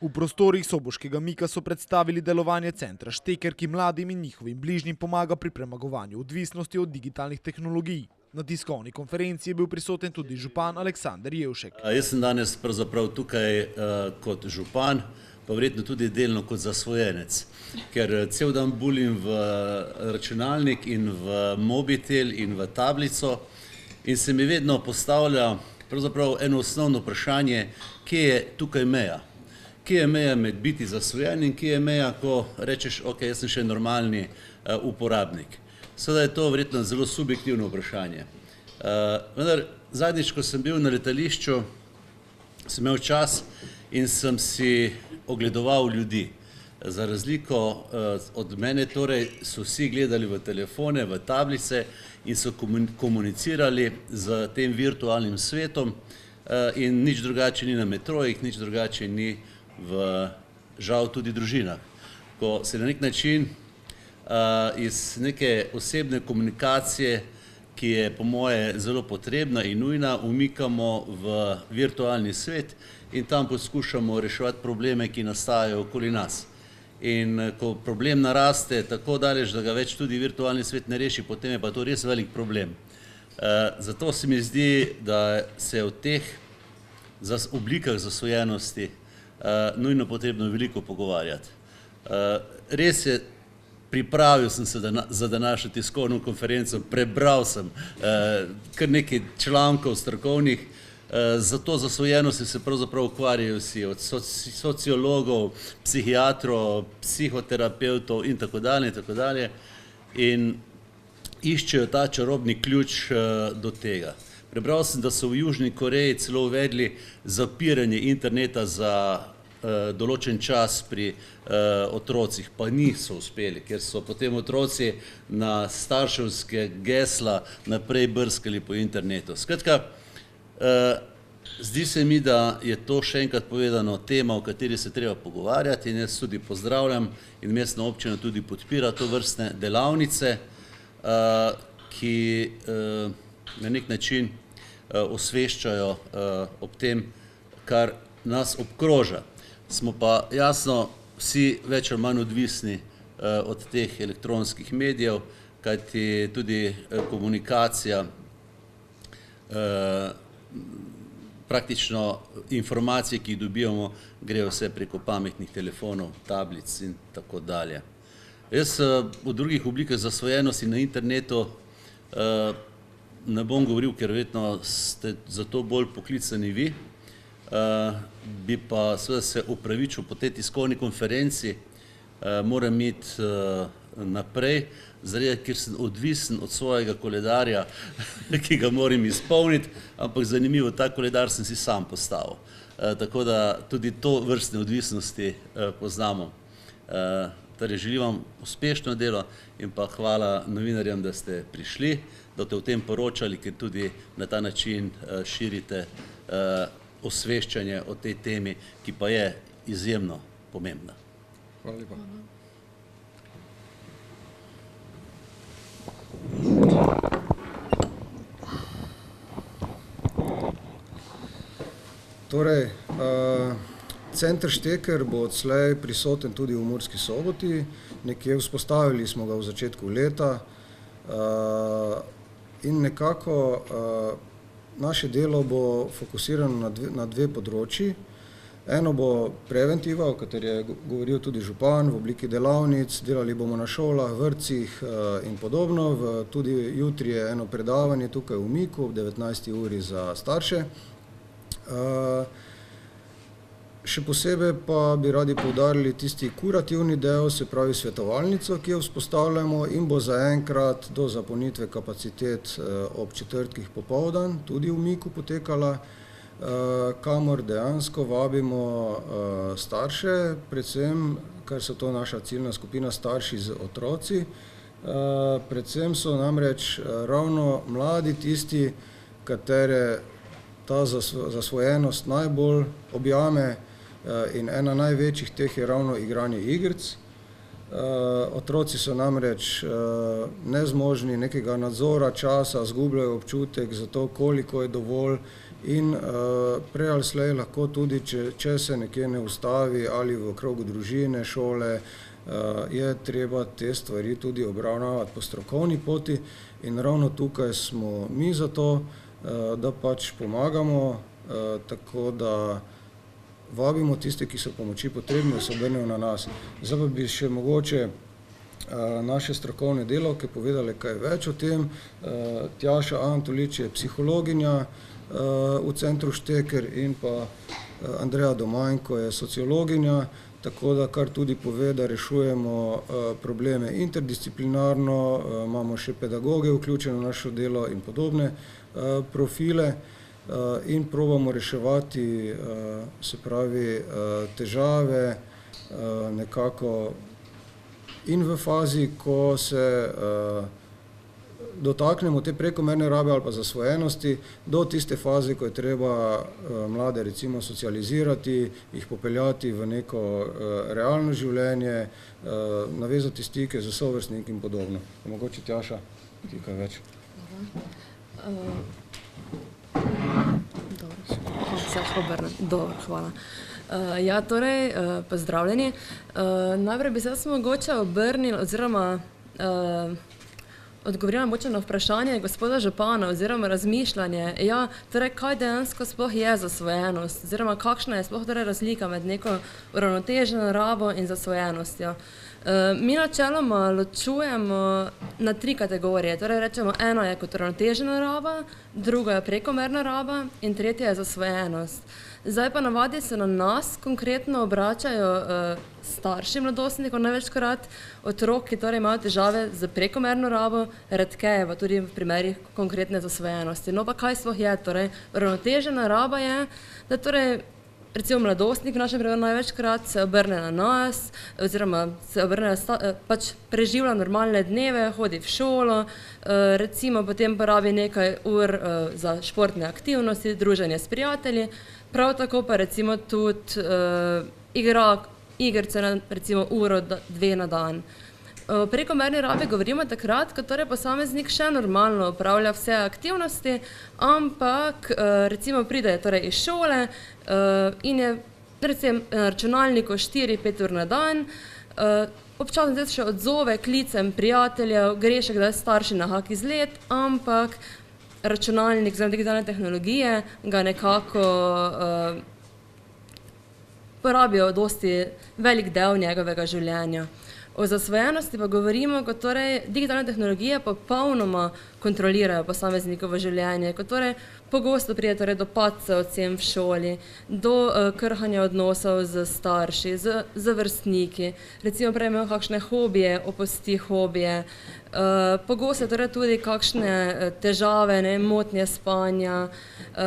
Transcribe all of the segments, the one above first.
V prostorih soboškega Mika so predstavili delovanje centra Šteker, ki mladim in njihovim bližnjim pomaga pri premagovanju odvisnosti od digitalnih tehnologij. Na tiskovni konferenci je bil prisoten tudi župan Aleksander Jevšek. Jaz sem danes pravzaprav tukaj kot župan, pa verjetno tudi delno kot zasvojenec, ker cel dan bulim v računalnik in v mobitel in v tablico in se mi vedno postavlja pravzaprav eno osnovno vprašanje, kje je tukaj meja. Kje je meja med biti zasvojen in kje je meja, ko rečeš, ok, jaz sem še normalni uporabnik. Seveda je to verjetno zelo subjektivno vprašanje. Vendar zadnjič, ko sem bil na letališču, sem imel čas in sem si ogledoval ljudi. Za razliko od mene, torej so vsi gledali v telefone, v tablice in so komunicirali z tem virtualnim svetom in nič drugače ni na metrojih, nič drugače ni v žal tudi družinah. Ko se na nek način iz neke osebne komunikacije, ki je po moje zelo potrebna in nujna, umikamo v virtualni svet in tam poskušamo reševati probleme, ki nastajajo okoli nas. In ko problem naraste tako daleč, da ga več tudi virtualni svet ne reši, potem je pa to res velik problem. Zato se mi zdi, da se v teh oblikah zasvojenosti nujno potrebno veliko pogovarjati. Res je, pripravil sem se za današnjo tiskovno konferenco, prebral sem kar nekaj člankov strokovnih, za to zasvojenosti se pravzaprav ukvarjajo vsi, od sociologov, psihiatrov, psihoterapevtov in tako dalje in iščejo ta čarobni ključ do tega. Prebral sem, da so v Južni Koreji celo uvedli zapiranje interneta za določen čas pri otrocih, pa niso uspeli, ker so potem otroci na starševske gesla naprej brskali po internetu. Skratka, zdi se mi, da je to še enkrat povedano tema, o kateri se treba pogovarjati in jaz tudi pozdravljam in mestna občina tudi podpira to vrstne delavnice, ki na nek način osveščajo ob tem, kar nas obkroža. Smo pa jasno vsi več ali manj odvisni od teh elektronskih medijev, kajti tudi komunikacija, praktično informacije, ki jih dobivamo, grejo vse preko pametnih telefonov, tablic in tako dalje. Jaz o drugih oblikah zasvojenosti na internetu ne bom govoril, ker verjetno ste za to bolj poklicani vi, bi pa seveda se opravičil po tej tiskovni konferenci, moram iti naprej, zaradi, ker sem odvisen od svojega koledarja, ki ga moram izpolniti, ampak zanimivo, ta koledar sem si sam postavil. Tako da tudi to vrstne odvisnosti poznamo. Torej, želim vam uspešno delo in pa hvala novinarjem, da ste prišli, da ste o tem poročali, ker tudi na ta način širite osveščanje o tej temi, ki pa je izjemno pomembna. Hvala lepa. Torej, center Šteker bo odslej prisoten tudi v Murski Soboti. Nekje vzpostavili smo ga v začetku leta in nekako naše delo bo fokusirano na dve področji. Eno bo preventiva, o kateri je govoril tudi župan, v obliki delavnic, delali bomo na šolah, vrtcih in podobno. Tudi jutri je eno predavanje tukaj v Miku ob 19. uri za starše. Še posebej pa bi radi poudarili tisti kurativni del, se pravi svetovalnico, ki jo vzpostavljamo in bo zaenkrat do zapolnitve kapacitet ob četrtkih popoldan tudi v Miku potekala, kamor dejansko vabimo starše, predvsem, ker so to naša ciljna skupina starši z otroci. Predvsem so namreč ravno mladi tisti, katere ta zasvojenost najbolj objame in ena največjih teh je ravno igranje igric. Otroci so namreč nezmožni nekega nadzora časa, izgubljajo občutek za to, koliko je dovolj in prej ali slej lahko tudi, če se nekje ne ustavi ali v krogu družine, šole, je treba te stvari tudi obravnavati po strokovni poti in ravno tukaj smo mi za to, da pač pomagamo, tako da vabimo tiste, ki so pomoči potrebni, da se obrnejo na nas. Zdaj pa bi še mogoče naše strokovne delavke povedale kaj več o tem. Tjaša Antolič je psihologinja v centru Šteker in pa Andreja Domajnko je sociologinja, tako da kar tudi pove, da rešujemo probleme interdisciplinarno, imamo še pedagoge vključene v našo delo in podobne profile in probamo reševati, se pravi, težave nekako in v fazi, ko se dotaknemo te prekomerne rabe ali pa zasvojenosti, do tiste faze, ko je treba mlade recimo socializirati, jih popeljati v neko realno življenje, navezati stike z sovrstniki in podobno. Mogoče Tjaša, ti kaj več? Dobro, hvala. Ja, torej, pozdravljeni. Najprej bi se mogoče obrnili oziroma odgovorila mogoče na vprašanje gospoda župana oziroma razmišljanje, ja, torej kaj dejansko sploh je zasvojenost oziroma kakšna je sploh torej razlika med neko uravnoteženo rabo in zasvojenostjo. Mi načeloma ločujemo na 3 kategorije, torej rečemo, ena je kot uravnotežena raba, druga je prekomerna raba in tretja je zasvojenost. Zdaj pa navadi se na nas konkretno obračajo starši mladostnikov največkrat, otrok, ki torej imajo težave z prekomerno rabo, redkeje pa tudi v primerih konkretne zasvojenosti. No pa kaj sploh je? Torej, uravnotežena raba je, da torej recimo mladostnik v našem primeru največkrat se obrne na nas oziroma se obrne pač preživlja normalne dneve, hodi v šolo, recimo potem porabi nekaj ur za športne aktivnosti, druženje s prijatelji, prav tako pa recimo tudi igra igrice recimo uro, 2 na dan. O prekomerni rabi govorimo takrat, ko torej posameznik še normalno opravlja vse aktivnosti, ampak recimo pride torej iz šole in je recimo na računalniku 4-5 ur na dan, občasno se še odzove klicem prijateljev, gre še kdaj starši na kak izlet, ampak računalnik za digitalne tehnologije ga nekako porabijo dosti velik del njegovega življenja. O zasvojenosti pa govorimo, ko torej digitalne tehnologije popolnoma kontrolirajo posameznikovo življenje, ko torej pogosto pride torej do padcev ocen v šoli, do krhanja odnosov z starši, z vrstniki, recimo prej imel kakšne hobije, opusti hobije, pogosto torej tudi kakšne težave, motnje spanja,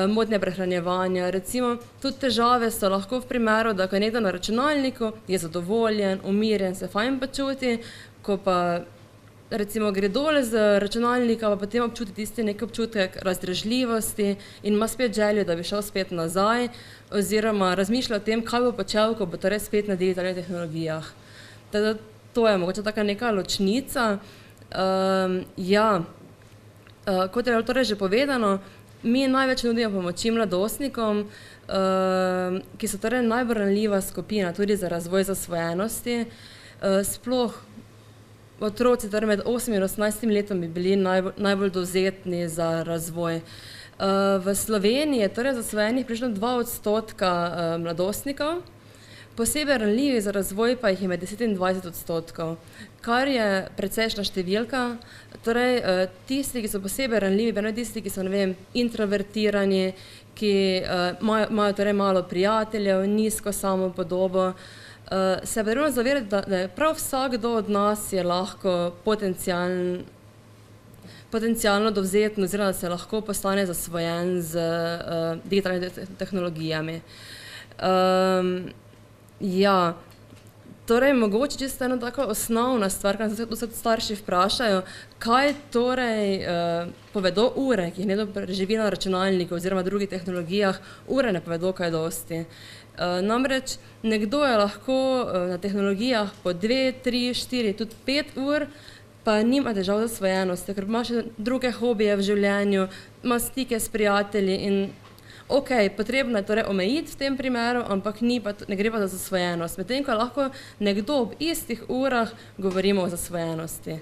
motnje prehranjevanja, recimo tudi težave so lahko v primeru, da ko je nekdo na računalniku, je zadovoljen, umirjen, se fajn počuti, ko pa recimo gre dole z računalnika, pa potem občuti tisti nek občutek razdražljivosti in ima spet željo, da bi šel spet nazaj oziroma razmišlja o tem, kaj bo počel, ko bo torej spet na digitalnih tehnologijah. Teda to je mogoče taka neka ločnica. Kot je bilo torej že povedano, mi največ nudimo pomoči mladostnikom, ki so torej najbolj ranljiva skupina tudi za razvoj zasvojenosti. Sploh otroci torej med 8 in 18 letom bi bili najbolj dovzetni za razvoj. V Sloveniji je torej zasvojenih približno 2% mladostnikov, posebej ranljivih za razvoj pa jih je med 10 in 20%, kar je precejšnja številka. Torej, tisti, ki so posebej ranljivi, tisti, ki so, ne vem, introvertirani, ki imajo torej malo prijateljev, nizko samopodobo, se potrebno zavedati, da je prav vsakdo od nas je lahko potencialno dovzeten oziroma da se lahko postane zasvojen z digitalnimi tehnologijami. Ja, torej mogoče čisto ena taka osnovna stvar, kaj se starši vprašajo, kaj torej povedo ure, ki jih nekdo preživi na računalniku oziroma drugih tehnologijah, ure ne povedo kaj dosti. Namreč nekdo je lahko na tehnologijah po 2, 3, 4, tudi 5 ur, pa nima težav z zasvojenostjo, ker ima še druge hobije v življenju, ima stike s prijatelji in ok, potrebno je torej omejiti v tem primeru, ampak ne gre pa za zasvojenost. Medtem ko lahko nekdo ob istih urah govorimo o zasvojenosti.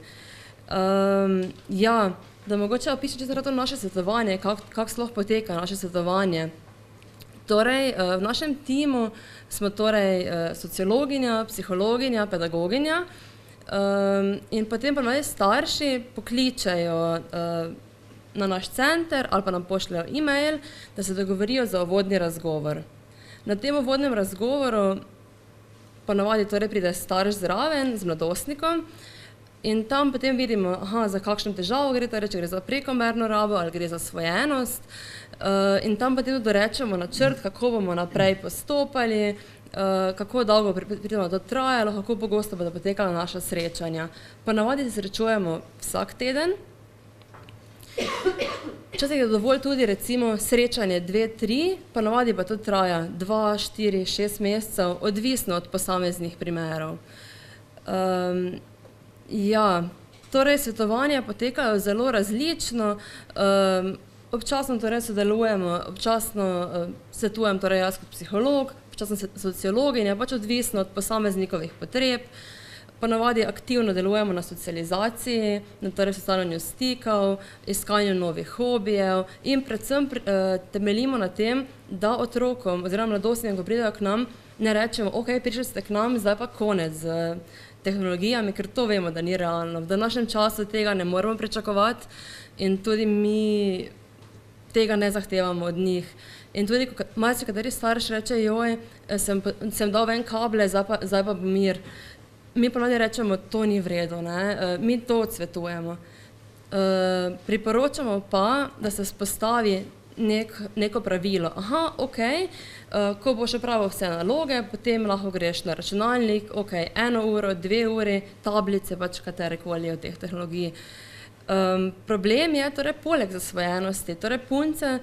Ja, da mogoče opišem čisto to naše svetovanje, kako sploh poteka naše svetovanje. Torej, v našem timu smo torej sociologinja, psihologinja, pedagoginja in potem ponavadi starši pokličejo na naš center ali pa nam pošljajo e-mail, da se dogovorijo za uvodni razgovor. Na tem uvodnem razgovoru ponavadi torej pride starš zraven z mladostnikom in tam potem vidimo, za kakšno težavo gre, torej če gre za prekomerno rabo ali gre za zasvojenost. In tam potem tudi dorečemo načrt, kako bomo naprej postopali, kako dolgo pridemo to trajalo, kako pogosto bodo potekala naša srečanja. Ponavadi se srečujemo vsak teden. Včasih je dovolj tudi recimo srečanje 2-3, ponavadi pa to traja 2-4-6 mesecev, odvisno od posameznih primerov. Ja, torej svetovanja potekajo zelo različno, občasno torej sodelujemo, občasno svetujem torej jaz kot psiholog, občasno sociologinja, pač odvisno od posameznikovih potreb. Ponavadi aktivno delujemo na socializaciji, na torej sestavljanju stikov, iskanju novih hobijev in predvsem temeljimo na tem, da otrokom oziroma mladostnikom, ko pridejo k nam, ne rečemo, ok, prišli ste k nam, zdaj pa konec z tehnologijami, ker to vemo, da ni realno. V današnjem času tega ne moremo pričakovati in tudi mi tega ne zahtevamo od njih. In tudi marsikateri starš reče, joj, sem dal ven kable, zdaj pa bo mir. Mi ponavadi rečemo, to ni v redu, ne? Mi to odsvetujemo. Priporočamo pa, da se vzpostavi neko pravilo. Ok, ko boš opravil vse naloge, potem lahko greš na računalnik, ok, 1 uro, 2 uri, tablice, pač katerekoli od teh tehnologij. Problem je torej poleg zasvojenosti, torej punce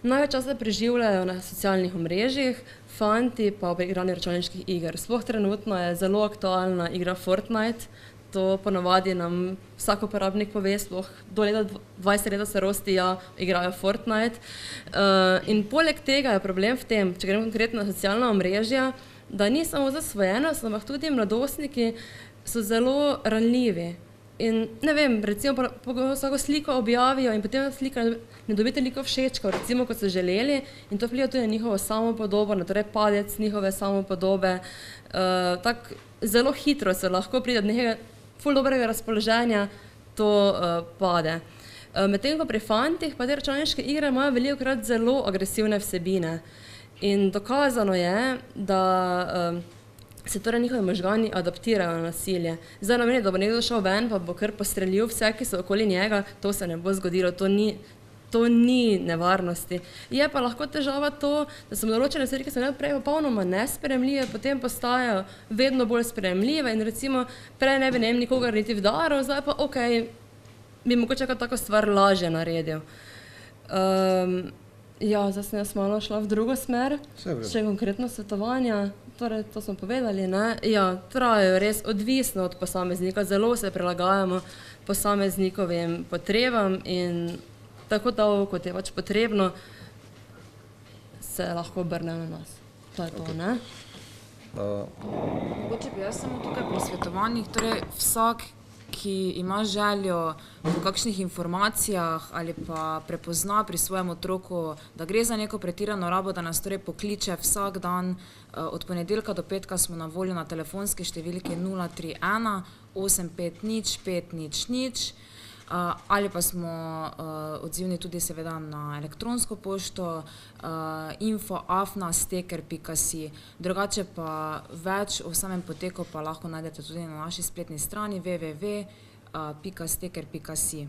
največ časa preživljajo na socialnih omrežjih, fanti pa ob igranju računalniških iger. Sploh trenutno je zelo aktualna igra Fortnite, to ponavadi nam vsak uporabnik pove, sploh do leta 20 leta starosti igrajo Fortnite. In poleg tega je problem v tem, če gremo konkretno na socialna omrežja, da ni samo zasvojenost, ampak tudi mladostniki so zelo ranljivi. In ne vem, recimo vsako sliko objavijo in potem slika ne dobi toliko všečkov, recimo kot so želeli in to vpliva tudi na njihovo samopodobo, na torej padec njihove samopodobe. Tako zelo hitro se lahko pride do nekega ful dobrega razpoloženja, to pade. Medtem ko pri fantih pa te računalniške igre imajo velikokrat zelo agresivne vsebine. In dokazano je, da se torej njihovi možgani adaptirajo na nasilje. Zdaj nameni, da bo nekdo šel ven, pa bo kar postrelil vse, ki so okoli njega, to se ne bo zgodilo, to ni nevarnosti. Je pa lahko težava to, da so določene stvari, ki so prej popolnoma nesprejemljive, potem postajajo vedno bolj sprejemljive in recimo prej ne bi nikogar niti vdaral, zdaj pa ok, bi mogoče tako stvar lažje naredil. Ja, zdaj sem jaz malo šla v drugo smer, še konkretno svetovanja. Torej, to smo povedali, ne? Ja, trajajo res odvisno od posameznika, zelo se prilagajamo posameznikovim potrebam in tako dolgo, kot je pač potrebno, se lahko obrne na nas. To je to, ne? Mogoče bi jaz samo tukaj pri svetovanjih, torej vsak, ki ima željo po kakšnih informacijah ali pa prepozna pri svojem otroku, da gre za neko pretirano rabo, da nas torej pokliče vsak dan. Od ponedeljka do petka smo na voljo na telefonski številki 031 850 500 ali pa smo odzivni tudi seveda na elektronsko pošto info@steker.si. Drugače pa več o samem poteku pa lahko najdete tudi na naši spletni strani www.steker.si.